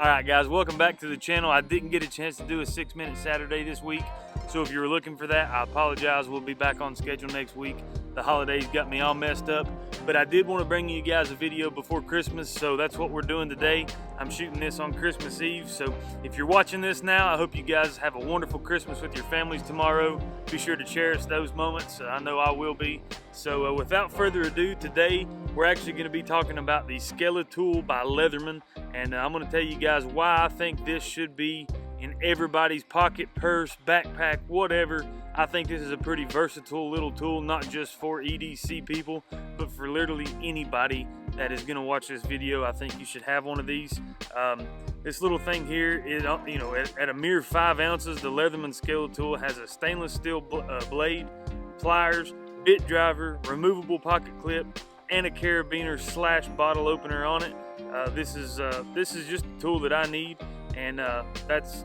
Alright guys, welcome back to the channel. I didn't get a chance to do a 6-minute Saturday this week, so if you were looking for that, I apologize. We'll be back on schedule next week. The holidays got me all messed up, but I did want to bring you guys a video before Christmas, so that's what we're doing today. I'm shooting this on Christmas Eve, so if you're watching this now, I hope you guys have a wonderful Christmas with your families tomorrow. Be sure to cherish those moments. I know I will be. So without further ado, today we're actually going to be talking about the Skeletool by Leatherman, and I'm going to tell you guys why I think this should be in everybody's pocket, purse, backpack, whatever. I think this is a pretty versatile little tool, not just for EDC people, but for literally anybody that is going to watch this video. I think you should have one of these. This little thing here is, at a mere 5 ounces, the Leatherman Skeletool has a stainless steel blade, pliers, bit driver, removable pocket clip, and a carabiner / bottle opener on it. This is just a tool that I need, and that's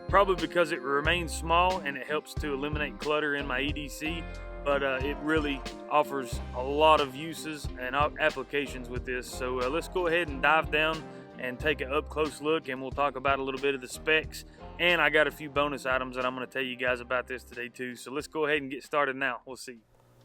probably because it remains small and it helps to eliminate clutter in my EDC, but it really offers a lot of uses and applications with this. So let's go ahead and dive down and take an up close look, and we'll talk about a little bit of the specs, and I got a few bonus items that I'm going to tell you guys about this today too. So let's go ahead and get started now. We'll see.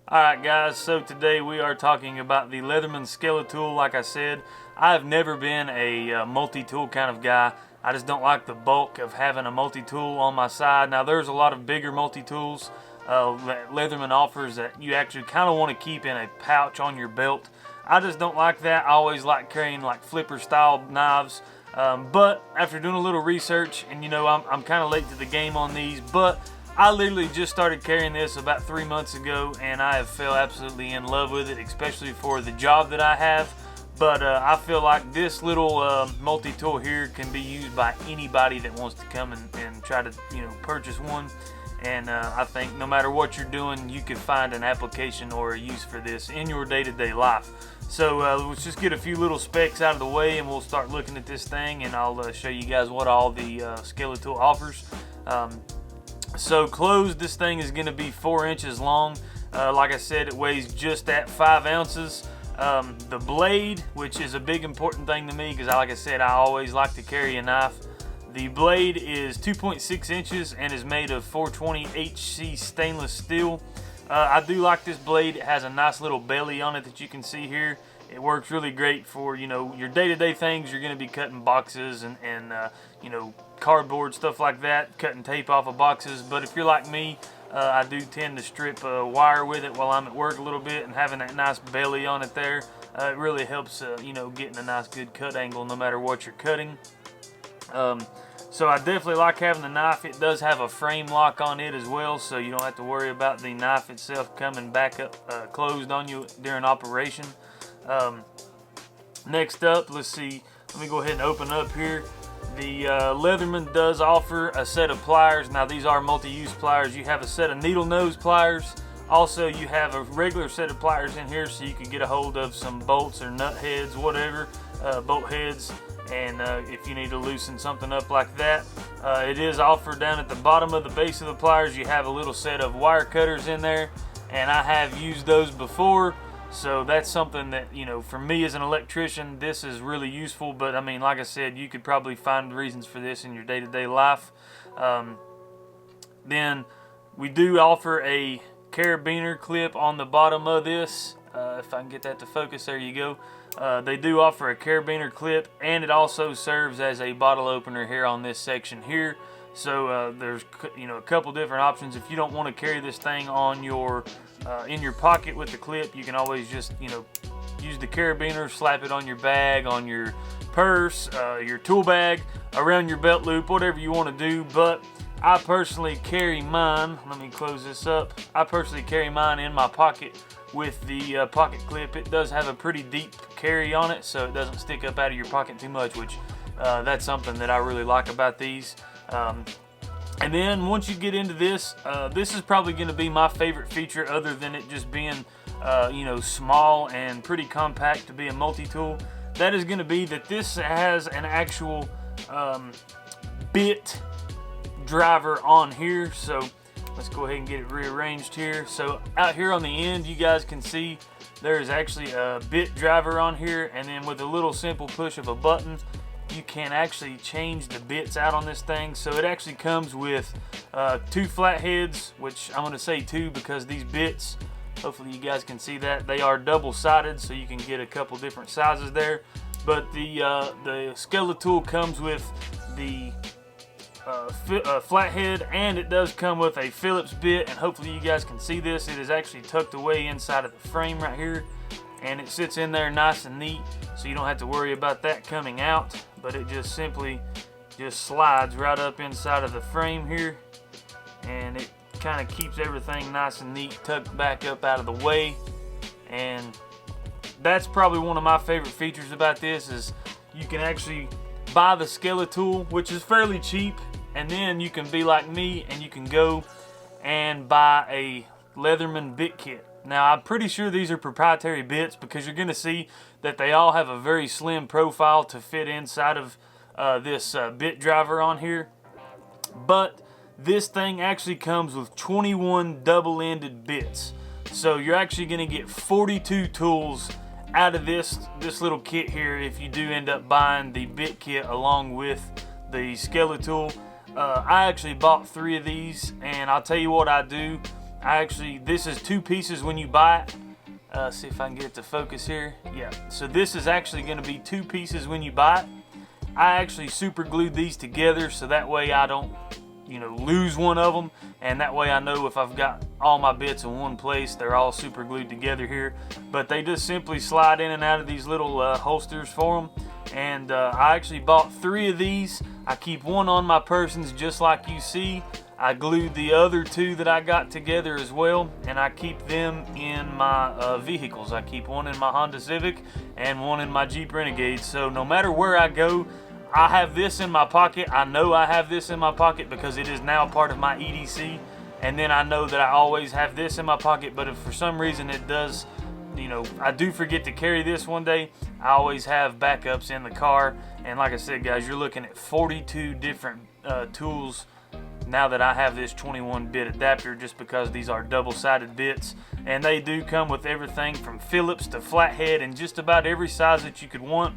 Alright guys, so today we are talking about the Leatherman Skeletool. Like I said, I've never been a multi-tool kind of guy. I just don't like the bulk of having a multi-tool on my side. Now there's a lot of bigger multi-tools that Leatherman offers that you actually kind of want to keep in a pouch on your belt. I just don't like that. I always like carrying like flipper style knives. But after doing a little research, and I'm kind of late to the game on these, but I literally just started carrying this about 3 months ago, and I have fell absolutely in love with it, especially for the job that I have. But I feel like this little multi-tool here can be used by anybody that wants to come and try to purchase one. And I think no matter what you're doing, you can find an application or a use for this in your day-to-day life. So let's just get a few little specs out of the way, and we'll start looking at this thing, and I'll show you guys what all the Skeletool offers. So closed, this thing is going to be 4 inches long. Like I said, it weighs just at 5 ounces. The blade, which is a big important thing to me because like I said, I always like to carry a knife. The blade is 2.6 inches and is made of 420 HC stainless steel. I do like this blade. It has a nice little belly on it that you can see here. It works really great for your day-to-day things. You're going to be cutting boxes and cardboard, stuff like that, cutting tape off of boxes. But if you're like me, I do tend to strip wire with it while I'm at work a little bit, and having that nice belly on it there, it really helps getting a nice good cut angle no matter what you're cutting. So I definitely like having the knife. It does have a frame lock on it as well, so you don't have to worry about the knife itself coming back up closed on you during operation. Next up, let's see, let me go ahead and open up here. The Leatherman does offer a set of pliers. Now these are multi-use pliers. You have a set of needle nose pliers. Also you have a regular set of pliers in here so you can get a hold of some bolts or nut heads, whatever, bolt heads, and if you need to loosen something up like that. It is offered down at the bottom of the base of the pliers. You have a little set of wire cutters in there, and I have used those before. So that's something that, for me as an electrician, this is really useful. But I mean, like I said, you could probably find reasons for this in your day-to-day life. Then we do offer a carabiner clip on the bottom of this. If I can get that to focus, there you go. They do offer a carabiner clip, and it also serves as a bottle opener here on this section here. So there's a couple different options. If you don't want to carry this thing on your in your pocket with the clip, you can always just use the carabiner, slap it on your bag, on your purse, your tool bag, around your belt loop, whatever you want to do. But I personally carry mine, let me close this up, I personally carry mine in my pocket with the pocket clip. It does have a pretty deep carry on it, so it doesn't stick up out of your pocket too much, which that's something that I really like about these. And then once you get into this, this is probably going to be my favorite feature, other than it just being small and pretty compact to be a multi-tool. That is going to be that this has an actual bit driver on here. So let's go ahead and get it rearranged here. So out here on the end, you guys can see there is actually a bit driver on here, and then with a little simple push of a button, you can actually change the bits out on this thing. So it actually comes with 2 flatheads, which I'm going to say 2 because these bits, hopefully you guys can see that, they are double-sided, so you can get a couple different sizes there. But the Skeletool comes with the flathead, and it does come with a Phillips bit, and hopefully you guys can see this. It is actually tucked away inside of the frame right here, and it sits in there nice and neat, so you don't have to worry about that coming out. But it just simply slides right up inside of the frame here, and it kind of keeps everything nice and neat, tucked back up out of the way. And that's probably one of my favorite features about this, is you can actually buy the Skeletool, which is fairly cheap, and then you can be like me and you can go and buy a Leatherman bit kit. Now, I'm pretty sure these are proprietary bits because you're going to see that they all have a very slim profile to fit inside of this bit driver on here. But this thing actually comes with 21 double-ended bits. So you're actually going to get 42 tools out of this little kit here if you do end up buying the bit kit along with the Skeletool. I actually bought 3 of these, and I'll tell you what I do. This is 2 pieces when you buy it. See if I can get it to focus here. Yeah, so this is actually going to be 2 pieces when you buy it. I actually super glued these together so that way I don't, lose one of them, and that way I know if I've got all my bits in one place, they're all super glued together here. But they just simply slide in and out of these little holsters for them. And I actually bought 3 of these. I keep one on my persons just like you see. I glued the other 2 that I got together as well, and I keep them in my vehicles. I keep one in my Honda Civic and one in my Jeep Renegade. So no matter where I go, I have this in my pocket. I know I have this in my pocket because it is now part of my EDC. And then I know that I always have this in my pocket, but if for some reason it does, I do forget to carry this one day, I always have backups in the car. And like I said, guys, you're looking at 42 different tools now that I have this 21-bit adapter, just because these are double-sided bits. And they do come with everything from Phillips to flathead and just about every size that you could want,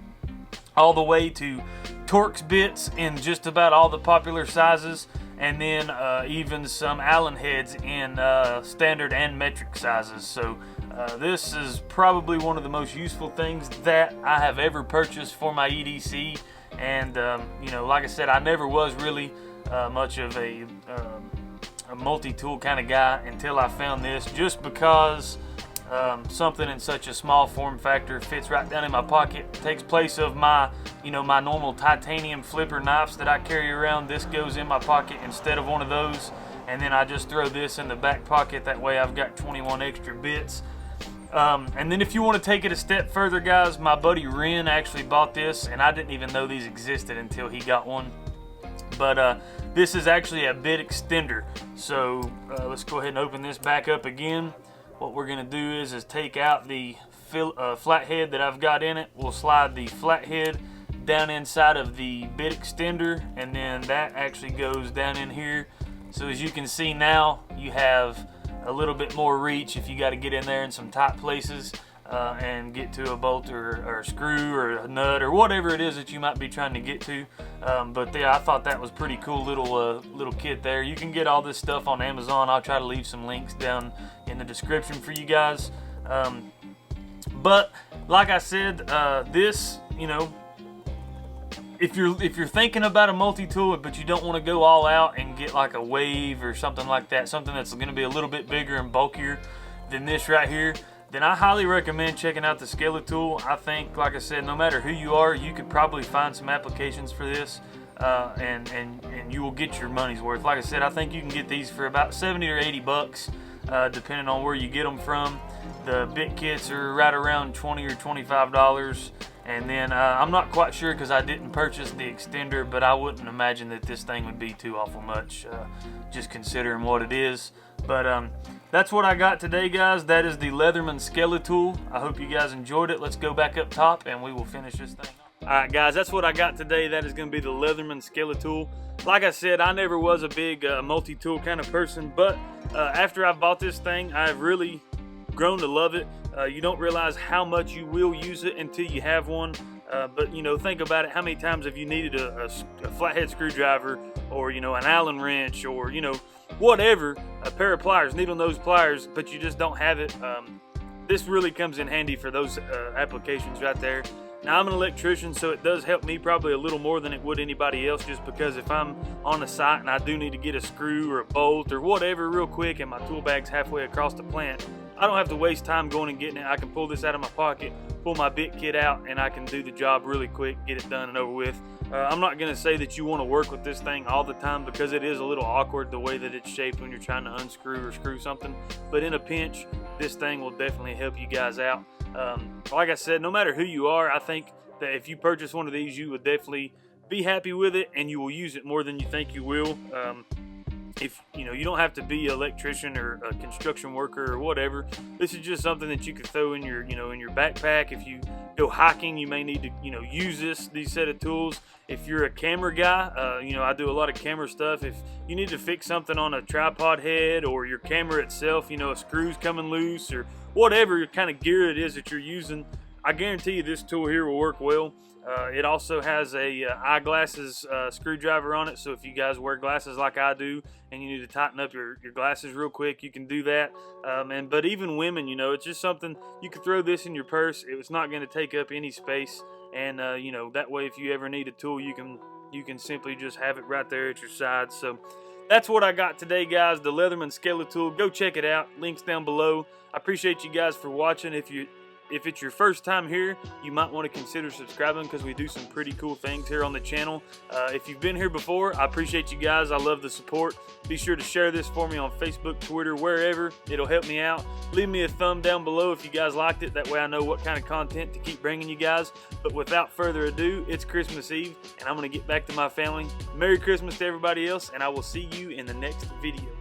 all the way to Torx bits in just about all the popular sizes, and then even some Allen heads in standard and metric sizes. So this is probably one of the most useful things that I have ever purchased for my EDC. And like I said, I never was really much of a multi-tool kind of guy until I found this, just because something in such a small form factor fits right down in my pocket, takes place of my my normal titanium flipper knives that I carry around. This goes in my pocket instead of one of those, and then I just throw this in the back pocket. That way I've got 21 extra bits. And then if you want to take it a step further, guys, my buddy Ren actually bought this, and I didn't even know these existed until he got one. But this is actually a bit extender. So let's go ahead and open this back up again. What we're going to do is take out the flathead that I've got in it. We'll slide the flathead down inside of the bit extender, and then that actually goes down in here. So as you can see now, you have a little bit more reach if you got to get in there in some tight places and get to a bolt or a screw or a nut or whatever it is that you might be trying to get to. But yeah, I thought that was pretty cool little kit there. You can get all this stuff on Amazon. I'll try to leave some links down in the description for you guys. But like I said, this, if you're thinking about a multi-tool but you don't want to go all out and get like a Wave or something like that, something that's going to be a little bit bigger and bulkier than this right here, then I highly recommend checking out the Skeletool. I think, like I said, no matter who you are, you could probably find some applications for this, and you will get your money's worth. Like I said, I think you can get these for about 70 or 80 bucks, depending on where you get them from. The bit kits are right around $20 or $25. And then I'm not quite sure because I didn't purchase the extender, but I wouldn't imagine that this thing would be too awful much, just considering what it is. But that's what I got today, guys. That is the Leatherman Skeletool. I hope you guys enjoyed it. Let's go back up top and we will finish this thing up. Alright guys, that's what I got today. That is going to be the Leatherman Skeletool. Like I said, I never was a big multi-tool kind of person, but after I bought this thing, I've really grown to love it. You don't realize how much you will use it until you have one. But you know, think about it. How many times have you needed a flathead screwdriver, or you know, an Allen wrench, or you know, whatever, a pair of pliers, needle nose pliers, but you just don't have it? This really comes in handy for those applications right there. Now, I'm an electrician, so it does help me probably a little more than it would anybody else, just because if I'm on a site and I do need to get a screw or a bolt or whatever real quick and my tool bag's halfway across the plant, I don't have to waste time going and getting it. I can pull this out of my pocket, pull my bit kit out, and I can do the job really quick, get it done and over with. I'm not going to say that you want to work with this thing all the time, because it is a little awkward the way that it's shaped when you're trying to unscrew or screw something. But in a pinch, this thing will definitely help you guys out. Like I said, no matter who you are, I think that if you purchase one of these, you would definitely be happy with it, and you will use it more than you think you will. If you know, you don't have to be an electrician or a construction worker or whatever. This is just something that you could throw in your, you know, in your backpack. If you go hiking, you may need to, you know, use these set of tools. If you're a camera guy, you know, I do a lot of camera stuff. If you need to fix something on a tripod head, or your camera itself, you know, a screw's coming loose, or whatever kind of gear it is that you're using, I guarantee you this tool here will work well. It also has a eyeglasses screwdriver on it, so if you guys wear glasses like I do and you need to tighten up your glasses real quick, you can do that. But even women, you know, it's just something you could throw this in your purse. It's not going to take up any space, and you know, that way if you ever need a tool, you can simply just have it right there at your side. So that's what I got today, guys, the Leatherman Skeletool. Go check it out, links down below. I appreciate you guys for watching. If it's your first time here, you might want to consider subscribing, because we do some pretty cool things here on the channel. If you've been here before, I appreciate you guys. I love the support. Be sure to share this for me on Facebook, Twitter, wherever. It'll help me out. Leave me a thumb down below if you guys liked it. That way I know what kind of content to keep bringing you guys. But without further ado, it's Christmas Eve, and I'm going to get back to my family. Merry Christmas to everybody else, and I will see you in the next video.